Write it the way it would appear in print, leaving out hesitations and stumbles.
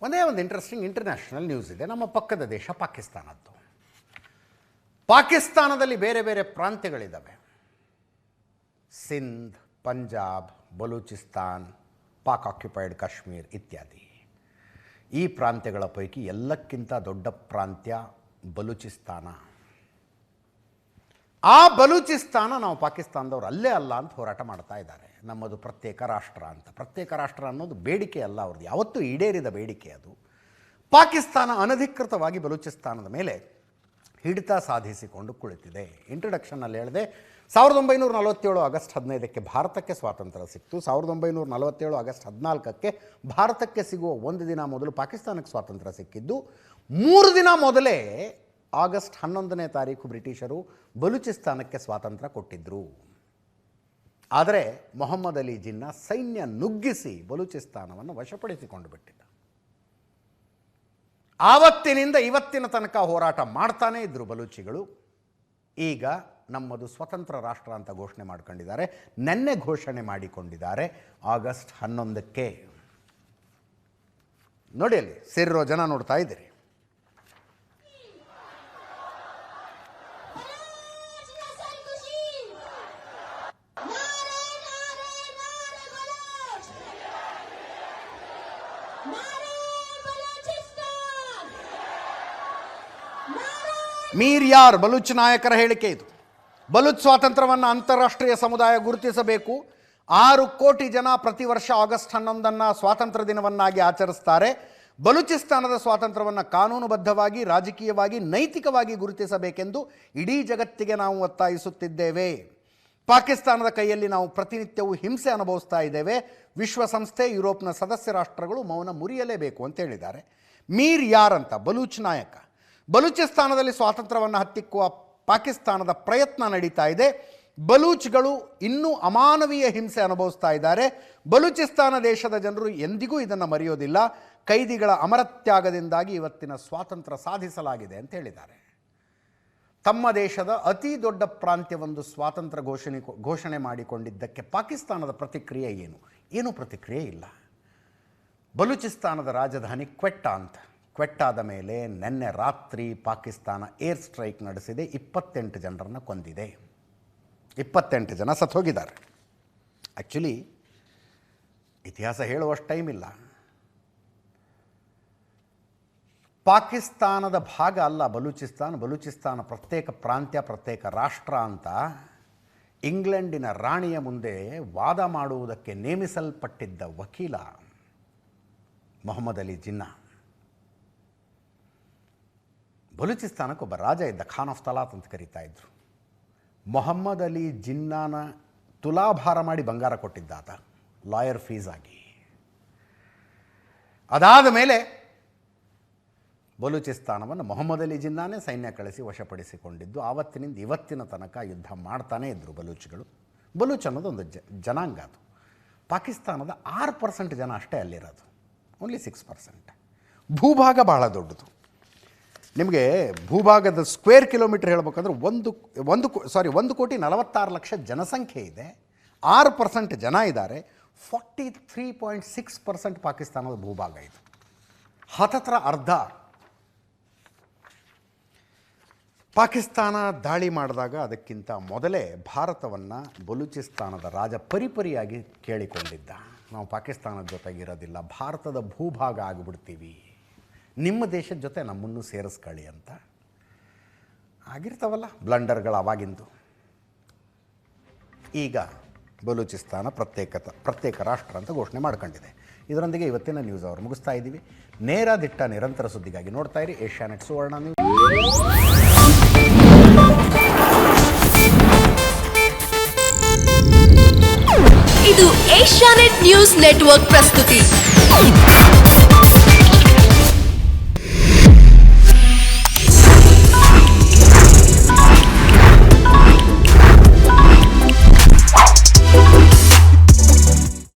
ಒಂದೇ ಒಂದು interesting international news ಇದೆ. ನಮ್ಮ ಪಕ್ಕದ ದೇಶ ಪಾಕಿಸ್ತಾನದ್ದು. ಪಾಕಿಸ್ತಾನದಲ್ಲಿ ಬೇರೆ ಬೇರೆ ಪ್ರಾಂತ್ಯಗಳಿದ್ದಾವೆ. ಸಿಂಧ್, ಪಂಜಾಬ್, ಬಲೂಚಿಸ್ತಾನ್, ಪಾಕ್ ಆಕ್ಯುಪೈಡ್ ಕಾಶ್ಮೀರ್ ಇತ್ಯಾದಿ. ಈ ಪ್ರಾಂತ್ಯಗಳ ಪೈಕಿ ಎಲ್ಲಕ್ಕಿಂತ ದೊಡ್ಡ ಪ್ರಾಂತ್ಯ ಬಲೂಚಿಸ್ತಾನ. ಆ ಬಲೂಚಿಸ್ತಾನ ನಾವು ಪಾಕಿಸ್ತಾನದವ್ರು ಅಲ್ಲೇ ಅಲ್ಲ ಅಂತ ಹೋರಾಟ ಮಾಡ್ತಾ ಇದ್ದಾರೆ. ನಮ್ಮದು ಪ್ರತ್ಯೇಕ ರಾಷ್ಟ್ರ ಅಂತ. ಪ್ರತ್ಯೇಕ ರಾಷ್ಟ್ರ ಅನ್ನೋದು ಬೇಡಿಕೆ ಅಲ್ಲ ಅವ್ರದ್ದು, ಯಾವತ್ತೂ ಈಡೇರಿದ ಬೇಡಿಕೆ ಅದು. ಪಾಕಿಸ್ತಾನ ಅನಧಿಕೃತವಾಗಿ ಬಲೂಚಿಸ್ತಾನದ ಮೇಲೆ ಹಿಡಿತ ಸಾಧಿಸಿಕೊಂಡು ಕುಳಿತಿದೆ. ಇಂಟ್ರಡಕ್ಷನ್ನಲ್ಲಿ ಹೇಳಿದೆ, 1947 ಆಗಸ್ಟ್ 15ಕ್ಕೆ ಭಾರತಕ್ಕೆ ಸ್ವಾತಂತ್ರ್ಯ ಸಿಕ್ತು. 1947 ಆಗಸ್ಟ್ 14ಕ್ಕೆ ಭಾರತಕ್ಕೆ ಸಿಗುವ ಒಂದು ದಿನ ಮೊದಲು ಪಾಕಿಸ್ತಾನಕ್ಕೆ ಸ್ವಾತಂತ್ರ್ಯ ಸಿಕ್ಕಿದ್ದು. 3 ದಿನ ಮೊದಲೇ ಆಗಸ್ಟ್ 11ನೇ ತಾರೀಕು ಬ್ರಿಟಿಷರು ಬಲೂಚಿಸ್ತಾನಕ್ಕೆ ಸ್ವಾತಂತ್ರ್ಯ ಕೊಟ್ಟಿದ್ದರು. ಆದರೆ ಮೊಹಮ್ಮದ್ ಅಲಿ ಜಿನ್ನಾ ಸೈನ್ಯ ನುಗ್ಗಿಸಿ ಬಲೂಚಿಸ್ತಾನವನ್ನು ವಶಪಡಿಸಿಕೊಂಡು ಬಿಟ್ಟಿದ್ದ. ಆವತ್ತಿನಿಂದ ಇವತ್ತಿನ ತನಕ ಹೋರಾಟ ಮಾಡ್ತಾನೇ ಇದ್ದರು ಬಲೂಚಿಗಳು. ಈಗ ನಮ್ಮದು ಸ್ವತಂತ್ರ ರಾಷ್ಟ್ರ ಅಂತ ಘೋಷಣೆ ಮಾಡ್ಕೊಂಡಿದ್ದಾರೆ. ನೆನ್ನೆ ಘೋಷಣೆ ಮಾಡಿಕೊಂಡಿದ್ದಾರೆ ಆಗಸ್ಟ್ 11ಕ್ಕೆ. ನೋಡಿ, ಅಲ್ಲಿ ಸೇರಿರೋ ಜನ ನೋಡ್ತಾ ಇದ್ದೀರಿ. ಮೀರ್ ಯಾರ್ ಬಲೂಚ್ ನಾಯಕರ ಹೇಳಿಕೆ ಇದು. ಬಲೂಚ್ ಸ್ವಾತಂತ್ರ್ಯವನ್ನು ಅಂತಾರಾಷ್ಟ್ರೀಯ ಸಮುದಾಯ ಗುರುತಿಸಬೇಕು. 6 ಕೋಟಿ ಜನ ಪ್ರತಿ ವರ್ಷ ಆಗಸ್ಟ್ 11ನ್ನು ಸ್ವಾತಂತ್ರ್ಯ ದಿನವನ್ನಾಗಿ ಆಚರಿಸ್ತಾರೆ. ಬಲೂಚಿಸ್ತಾನದ ಸ್ವಾತಂತ್ರ್ಯವನ್ನು ಕಾನೂನುಬದ್ಧವಾಗಿ, ರಾಜಕೀಯವಾಗಿ, ನೈತಿಕವಾಗಿ ಗುರುತಿಸಬೇಕೆಂದು ಇಡೀ ಜಗತ್ತಿಗೆ ನಾವು ಒತ್ತಾಯಿಸುತ್ತಿದ್ದೇವೆ. ಪಾಕಿಸ್ತಾನದ ಕೈಯಲ್ಲಿ ನಾವು ಪ್ರತಿನಿತ್ಯವೂ ಹಿಂಸೆ ಅನುಭವಿಸ್ತಾ ಇದ್ದೇವೆ. ವಿಶ್ವಸಂಸ್ಥೆ, ಯುರೋಪ್ನ ಸದಸ್ಯ ರಾಷ್ಟ್ರಗಳು ಮೌನ ಮುರಿಯಲೇಬೇಕು ಅಂತ ಹೇಳಿದ್ದಾರೆ. ಮೀರ್ ಯಾರ್ ಅಂತ ಬಲೂಚ್ ನಾಯಕ. ಬಲೂಚಿಸ್ತಾನದಲ್ಲಿ ಸ್ವಾತಂತ್ರ್ಯವನ್ನು ಹತ್ತಿಕ್ಕುವ ಪಾಕಿಸ್ತಾನದ ಪ್ರಯತ್ನ ನಡೀತಾ ಇದೆ. ಬಲೂಚ್ಗಳು ಇನ್ನೂ ಅಮಾನವೀಯ ಹಿಂಸೆ ಅನುಭವಿಸ್ತಾ ಇದ್ದಾರೆ. ಬಲೂಚಿಸ್ತಾನ ದೇಶದ ಜನರು ಎಂದಿಗೂ ಇದನ್ನು ಮರೆಯೋದಿಲ್ಲ. ಕೈದಿಗಳ ಅಮರತ್ಯಾಗದಿಂದಾಗಿ ಇವತ್ತಿನ ಸ್ವಾತಂತ್ರ್ಯ ಸಾಧಿಸಲಾಗಿದೆ ಅಂತ ಹೇಳಿದ್ದಾರೆ. ತಮ್ಮ ದೇಶದ ಅತಿ ದೊಡ್ಡ ಪ್ರಾಂತ್ಯವೊಂದು ಸ್ವಾತಂತ್ರ್ಯ ಘೋಷಣೆ ಮಾಡಿಕೊಂಡಿದ್ದಕ್ಕೆ ಪಾಕಿಸ್ತಾನದ ಪ್ರತಿಕ್ರಿಯೆ ಏನೂ ಪ್ರತಿಕ್ರಿಯೆ ಇಲ್ಲ. ಬಲೂಚಿಸ್ತಾನದ ರಾಜಧಾನಿ ಕ್ವೆಟ್ಟಾ ಅಂತ. ಕ್ವೆಟ್ಟಾದ ಮೇಲೆ ನಿನ್ನೆ ರಾತ್ರಿ ಪಾಕಿಸ್ತಾನ ಏರ್ ಸ್ಟ್ರೈಕ್ ನಡೆಸಿದೆ. 28 ಜನರನ್ನು ಕೊಂದಿದೆ. 28 ಜನ ಸತ್ತೋಗಿದ್ದಾರೆ. ಆ್ಯಕ್ಚುಲಿ ಇತಿಹಾಸ ಹೇಳುವಷ್ಟು ಟೈಮ್ ಇಲ್ಲ. ಪಾಕಿಸ್ತಾನದ ಭಾಗ ಅಲ್ಲ ಬಲೂಚಿಸ್ತಾನ ಪ್ರತ್ಯೇಕ ಪ್ರಾಂತ್ಯ, ಪ್ರತ್ಯೇಕ ರಾಷ್ಟ್ರ ಅಂತ ಇಂಗ್ಲೆಂಡಿನ ರಾಣಿಯ ಮುಂದೆ ವಾದ ಮಾಡುವುದಕ್ಕೆ ನೇಮಿಸಲ್ಪಟ್ಟಿದ್ದ ವಕೀಲ ಮೊಹಮ್ಮದ್ ಅಲಿ ಜಿನ್ನಾ. ಬಲೂಚಿಸ್ತಾನಕ್ಕೆ ಒಬ್ಬ ರಾಜ ಇದ್ದ, ಖಾನ್ ಆಫ್ ತಲಾತ್ ಅಂತ ಕರೀತಾ ಇದ್ರು. ಮೊಹಮ್ಮದ್ ಅಲಿ ಜಿನ್ನಾನ ತುಲಾಭಾರ ಮಾಡಿ ಬಂಗಾರ ಕೊಟ್ಟಿದ್ದ ಆತ, ಲಾಯರ್ ಫೀಸ್ ಆಗಿ. ಅದಾದ ಮೇಲೆ ಬಲೂಚಿಸ್ತಾನವನ್ನು ಮೊಹಮ್ಮದ್ ಅಲಿ ಜಿನ್ನಾನೇ ಸೈನ್ಯ ಕಳಿಸಿ ವಶಪಡಿಸಿಕೊಂಡಿದ್ದು. ಆವತ್ತಿನಿಂದ ಇವತ್ತಿನ ತನಕ ಯುದ್ಧ ಮಾಡ್ತಾನೇ ಇದ್ದರು ಬಲೂಚ್ಗಳು. ಬಲೂಚ್ ಅನ್ನೋದು ಒಂದು ಜನಾಂಗ. ಅದು ಪಾಕಿಸ್ತಾನದ 6% ಜನ ಅಷ್ಟೇ ಅಲ್ಲಿರೋದು, ಓನ್ಲಿ 6%. ಭೂಭಾಗ ಬಹಳ ದೊಡ್ಡದು. ನಿಮಗೆ ಭೂಭಾಗದ ಸ್ಕ್ವೇರ್ ಕಿಲೋಮೀಟರ್ ಹೇಳ್ಬೇಕಂದ್ರೆ 1,46,00,000 ಜನಸಂಖ್ಯೆ ಇದೆ. 6% ಜನ ಇದ್ದಾರೆ. 43.6% ಪಾಕಿಸ್ತಾನದ ಭೂಭಾಗ ಇದು. ಹತ್ತತ್ರ ಅರ್ಧ. ಪಾಕಿಸ್ತಾನ ದಾಳಿ ಮಾಡಿದಾಗ ಅದಕ್ಕಿಂತ ಮೊದಲೇ ಭಾರತವನ್ನು ಬಲೂಚಿಸ್ತಾನದ ರಾಜ ಪರಿಪರಿಯಾಗಿ ಕೇಳಿಕೊಂಡಿದ್ದ. ನಾವು ಪಾಕಿಸ್ತಾನದ ಜೊತೆಗಿರೋದಿಲ್ಲ, ಭಾರತದ ಭೂಭಾಗ ಆಗಿಬಿಡ್ತೀವಿ, ನಿಮ್ಮ ದೇಶದ ಜೊತೆ ನಮ್ಮನ್ನು ಸೇರಿಸ್ಕೊಳ್ಳಿ ಅಂತ. ಆಗಿರ್ತಾವಲ್ಲ ಬ್ಲಂಡರ್ಗಳು ಅವಾಗಿಂದು. ಈಗ ಬಲೂಚಿಸ್ತಾನ ಪ್ರತ್ಯೇಕ ರಾಷ್ಟ್ರ ಅಂತ ಘೋಷಣೆ ಮಾಡ್ಕೊಂಡಿದೆ. ಇದರೊಂದಿಗೆ ಇವತ್ತಿನ ನ್ಯೂಸ್ ಅವರು ಮುಗಿಸ್ತಾ ಇದ್ದೀವಿ. ನೇರ ದಿಟ್ಟ ನಿರಂತರ ಸುದ್ದಿಗಾಗಿ ನೋಡ್ತಾ ಇರಿ ಏಷ್ಯಾನೆಟ್ ಸುವರ್ಣ ನ್ಯೂಸ್. ಇದು ಏಷ್ಯಾನೆಟ್ ನ್ಯೂಸ್ ನೆಟ್ವರ್ಕ್ ಪ್ರಸ್ತುತಿ.